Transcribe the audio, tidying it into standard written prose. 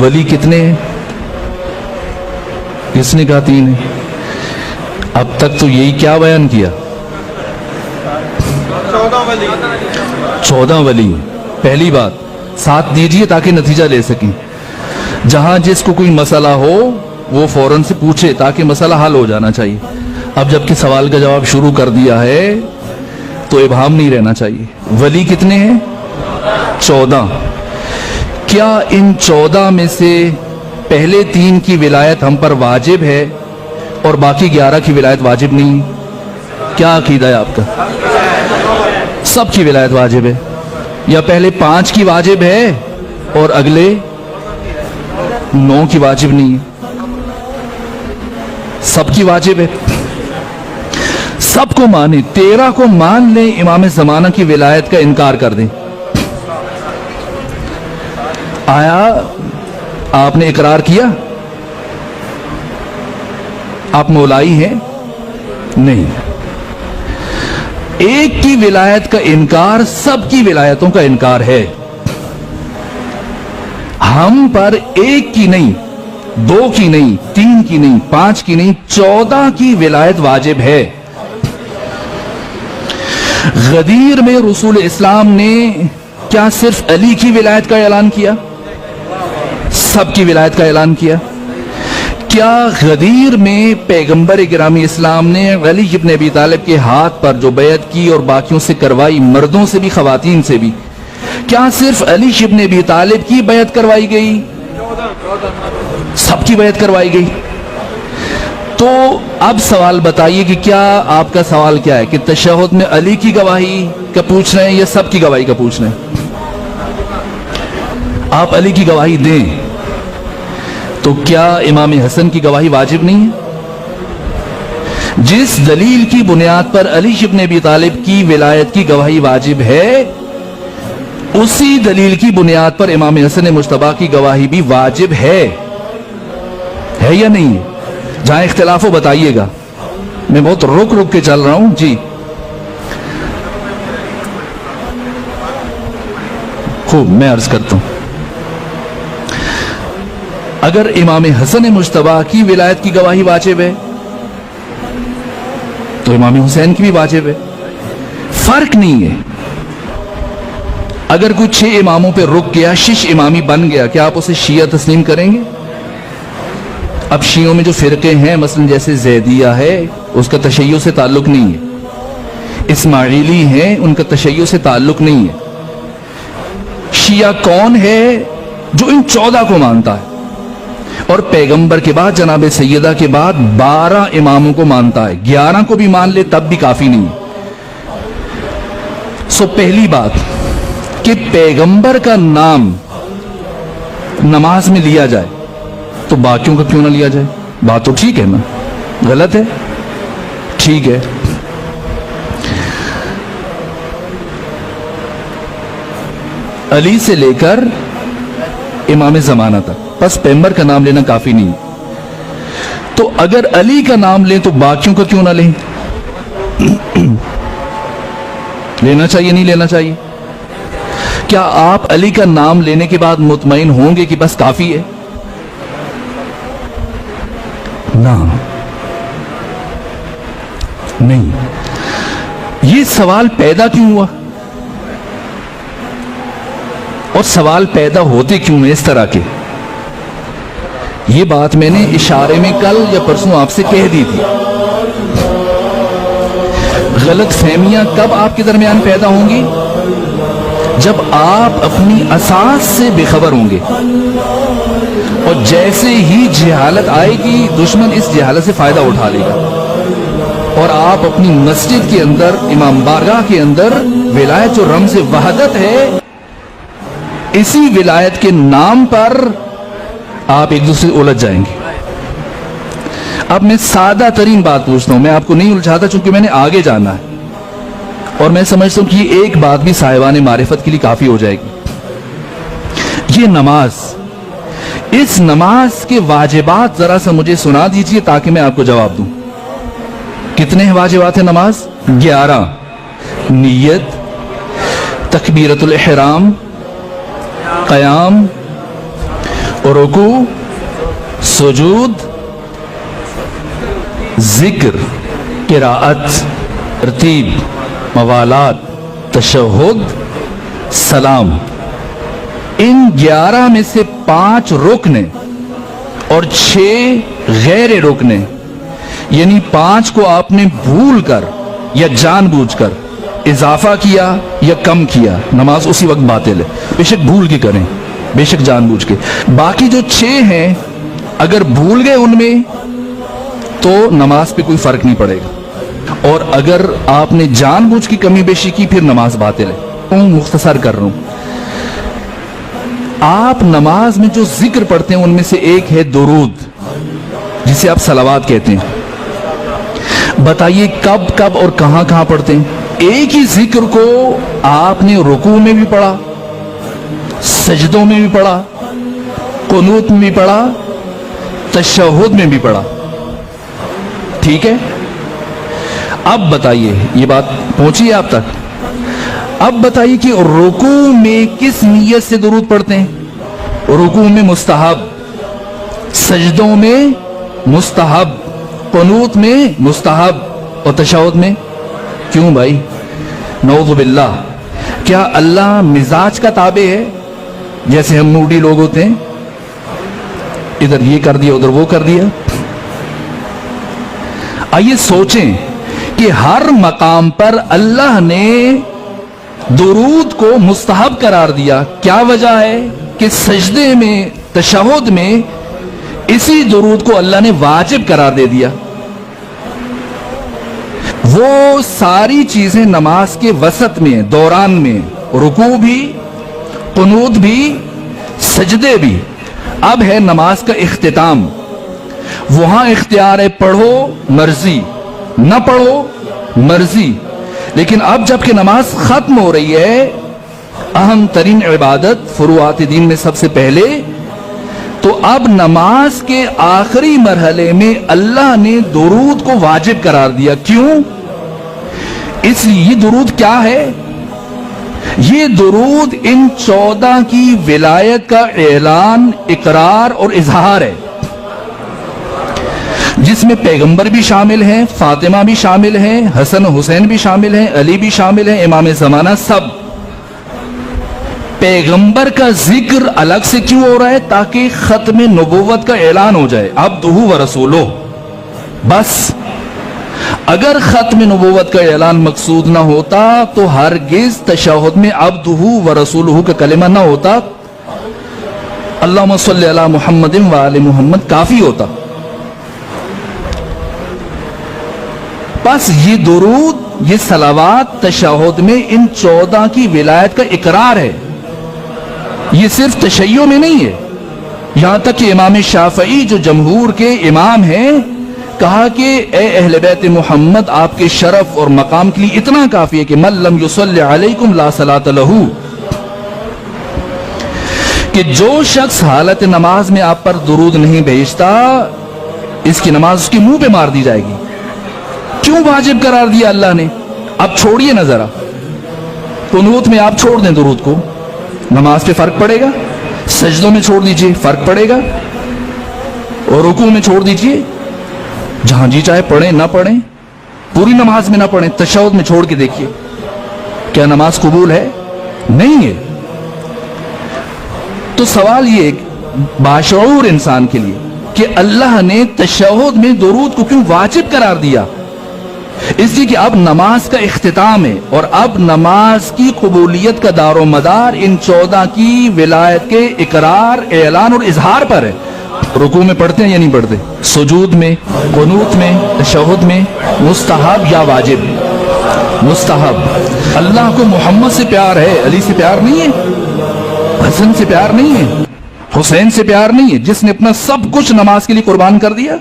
ولی کتنے ہیں؟ کس نے کہا 3 ہیں؟ اب تک تو یہی کیا بیان کیا؟ 14 ولی. پہلی بات ساتھ دیجئے تاکہ نتیجہ لے سکیں. جہاں جس کو کوئی مسئلہ ہو وہ فوراً سے پوچھے تاکہ مسئلہ حل ہو جانا چاہیے. اب جبکہ سوال کا جواب شروع کر دیا ہے تو ابہام نہیں رہنا چاہیے. ولی کتنے ہیں؟ 14. کیا ان 14 میں سے پہلے 3 کی ولایت ہم پر واجب ہے اور باقی 11 کی ولایت واجب نہیں؟ کیا عقیدہ ہے آپ کا؟ سب کی ولایت واجب ہے، یا پہلے 5 کی واجب ہے اور اگلے 9 کی واجب نہیں ہے؟ سب کی واجب ہے. سب کو مانے، 13 کو مان لیں، امام زمانہ کی ولایت کا انکار کر دیں. آیا آپ نے اقرار کیا؟ آپ مولائی ہیں؟ نہیں. ایک کی ولایت کا انکار سب کی ولایتوں کا انکار ہے. ہم پر 1 کی نہیں، 2 کی نہیں، 3 کی نہیں، 5 کی نہیں، 14 کی ولایت واجب ہے. غدیر میں رسول اسلام نے کیا صرف علی کی ولایت کا اعلان کیا؟ سب کی ولایت کا اعلان کیا. کیا غدیر میں پیغمبر گرامی اسلام نے علی ابن ابی طالب کے ہاتھ پر جو بیعت کی اور باقیوں سے کروائی، مردوں سے بھی خواتین سے بھی، کیا صرف علی ابن ابی طالب کی بیعت کروائی گئی؟ سب کی بیعت کروائی گئی. تو اب سوال بتائیے کہ کیا آپ کا سوال کیا ہے کہ تشہد میں علی کی گواہی کا پوچھ رہے ہیں یا سب کی گواہی کا پوچھ رہے ہیں؟ آپ علی کی گواہی دیں تو کیا امام حسن کی گواہی واجب نہیں ہے؟ جس دلیل کی بنیاد پر علی ابن ابی طالب کی ولایت کی گواہی واجب ہے، اسی دلیل کی بنیاد پر امام حسن مجتبی کی گواہی بھی واجب ہے یا نہیں؟ جہاں اختلاف ہو بتائیے گا. میں بہت رک کے چل رہا ہوں. جی خوب، میں عرض کرتا ہوں. اگر امام حسن مجتبی کی ولایت کی گواہی واجب ہے تو امام حسین کی بھی واجب ہے. فرق نہیں ہے. اگر کوئی 6 اماموں پہ رک گیا، 6 امامی بن گیا، کیا آپ اسے شیعہ تسلیم کریں گے؟ اب شیعوں میں جو فرقے ہیں، مثلا جیسے زیدیہ ہے، اس کا تشیع سے تعلق نہیں ہے. اسماعیلی ہیں، ان کا تشیع سے تعلق نہیں ہے. شیعہ کون ہے؟ جو ان 14 کو مانتا ہے اور پیغمبر کے بعد جناب سیدہ کے بعد 12 اماموں کو مانتا ہے. 11 کو بھی مان لے تب بھی کافی نہیں. پہلی بات کہ پیغمبر کا نام نماز میں لیا جائے تو باقیوں کا کیوں نہ لیا جائے؟ بات تو ٹھیک ہے نا؟ غلط ہے؟ ٹھیک ہے. علی سے لے کر امام زمانہ تک بس پیغمبر کا نام لینا کافی نہیں. تو اگر علی کا نام لیں تو باقیوں کا کیوں نہ لیں؟ لینا چاہیے نہیں لینا چاہیے؟ کیا آپ علی کا نام لینے کے بعد مطمئن ہوں گے کہ بس کافی ہے؟ نہ، نہیں. یہ سوال پیدا کیوں ہوا اور سوال پیدا ہوتے کیوں ہیں اس طرح کے؟ یہ بات میں نے اشارے میں کل یا پرسوں آپ سے کہہ دی تھی. غلط فہمیاں کب آپ کے درمیان پیدا ہوں گی؟ جب آپ اپنی اساس سے بے خبر ہوں گے، اور جیسے ہی جہالت آئے گی دشمن اس جہالت سے فائدہ اٹھا لے گا، اور آپ اپنی مسجد کے اندر، امام بارگاہ کے اندر ولایت جو رمز وحدت ہے، اسی ولایت کے نام پر آپ ایک دوسرے سے الجھ جائیں گے. اب میں سادہ ترین بات پوچھتا ہوں، میں آپ کو نہیں الجھاتا چونکہ میں نے آگے جانا ہے، اور میں سمجھتا ہوں کہ یہ ایک بات بھی صاحبان معرفت کے لیے کافی ہو جائے گی. یہ نماز، اس نماز کے واجبات ذرا سا مجھے سنا دیجئے تاکہ میں آپ کو جواب دوں. کتنے واجبات ہیں نماز؟ 11. نیت، تکبیرۃ الاحرام، قیام، रुकू, सुजूद, जिक्र, किराअत, तरतीब, मवालात, तशहुद, सलाम, इन 11 में से 5 रुकने और 6 गैर रुकने, यानी 5 को आपने भूल कर या जानबूझकर इजाफा किया या कम किया, नमाज उसी वक्त बातिल है, बेशक भूल के करें, बेशक जानबूझ के। बाकी जो 6 हैं अगर भूल गए उनमें तो नमाज पे कोई फर्क नहीं पड़ेगा, और अगर आपने जानबूझ की कमी बेशी की फिर नमाज बातिल है। मुख्तसर कर रहा हूं, आप नमाज में जो जिक्र पढ़ते हैं उनमें से एक है दुरूद, जिसे आप सलावात कहते हैं। बताइए कब कब और कहां कहां पढ़ते हैं? एक ही जिक्र को आपने रुकू में भी पढ़ा, सजदों में भी पढ़ा, कुनूत में भी पढ़ा, तशहुद में भी पढ़ा, ठीक है? अब बताइए, ये बात पहुंची है आप तक? अब बताइए कि रुकू में किस नियत से दुरूद पढ़ते हैं? रुकू में मुस्तहब, सजदों में मुस्तहब, कुनूत में मुस्तहब और तशहुद में क्यों भाई? नऊज़ु बिल्लाह, क्या अल्लाह मिजाज का ताबे है जैसे हम मूडी लोग होते हैं, इधर ये कर दिया उधर वो कर दिया? आइए सोचें कि हर मकाम पर अल्लाह ने दुरूद को मुस्तहब करार दिया, क्या वजह है कि सजदे में, तशहुद में इसी दुरूद को अल्लाह ने वाजिब करार दे दिया। वो सारी चीजें नमाज के वसत में, दौरान में, रुकू भी, कुनूत भी, सजदे भी। अब है नमाज का इख्तिताम, वहां इख्तियार है पढ़ो मर्जी, न पढ़ो मर्जी। लेकिन अब जबकि नमाज खत्म हो रही है, अहम तरीन इबादत फुरुआत दीन में सबसे पहले, तो अब नमाज के आखिरी मरहले में अल्लाह ने दुरूद को वाजिब करार दिया। क्यों? इसलिए ये दुरूद क्या है? ये दुरूद इन 14 की विलायत का ऐलान, इकरार और इजहार है, जिसमें पैगंबर भी शामिल हैं, फातिमा भी शामिल हैं, हसन हुसैन भी शामिल हैं, अली भी शामिल हैं, इमाम ज़माना सब। पैगंबर का जिक्र अलग से क्यों हो रहा है? ताकि खत्म नबुव्वत का ऐलान हो जाए, अब्दुहु व रसूलुहु। बस अगर खत्म नबुव्वत का ऐलान मकसूद ना होता तो हरगिज तशहुद में अब्दुहु व रसूलुहु का कलिमा ना होता, अल्लाहुम्मा सल्ली अला मुहम्मदिन व आले मुहम्मद काफी होता। बस ये दुरूद, ये सलावात तशहुद में इन 14 की विलायत का इकरार है। ये सिर्फ तशय्यो में नहीं है, यहां तक कि इमाम शाफई जो जमहूर के इमाम हैं, कहा कि ए अहले बैत मोहम्मद, आपके शरफ और मकाम के लिए इतना काफी है कि मन लम युसल्ली अलैकुम ला सलात लहू, कि जो शख्स हालत नमाज में आप पर दुरूद नहीं भेजता, इसकी नमाज उसके मुंह पे मार दी जाएगी। क्यों वाजिब करार दिया अल्लाह ने? अब छोड़िए ना जरा, कुनूत में आप छोड़ दें दुरूद को, नमाज पे फर्क पड़ेगा। सजदों में छोड़ दीजिए, फर्क पड़ेगा। और रुकू में छोड़ दीजिए, जहां जी चाहे पढ़ें ना पढ़ें, पूरी नमाज में ना पढ़ें, तशहुद में छोड़ के देखिए, क्या नमाज कबूल है? नहीं है। तो सवाल ये बाशऊर इंसान के लिए कि अल्लाह ने तशहुद में दुरूद को क्यों वाजिब करार दिया? इसलिए कि अब नमाज का इख्तिताम है और अब नमाज की कबूलियत का दारो मदार इन 14 की विलायत के इकरार, ऐलान और इजहार पर है। रुकू में पढ़ते हैं या नहीं पढ़ते? सुजूद में, कुनूत में, तशहुद में, मुस्तहब या वाजिब? मुस्तहब। अल्लाह को मोहम्मद से प्यार है, अली से प्यार नहीं है, हसन से प्यार नहीं है, हुसैन से प्यार नहीं है, जिसने अपना सब कुछ नमाज के लिए कुर्बान कर दिया।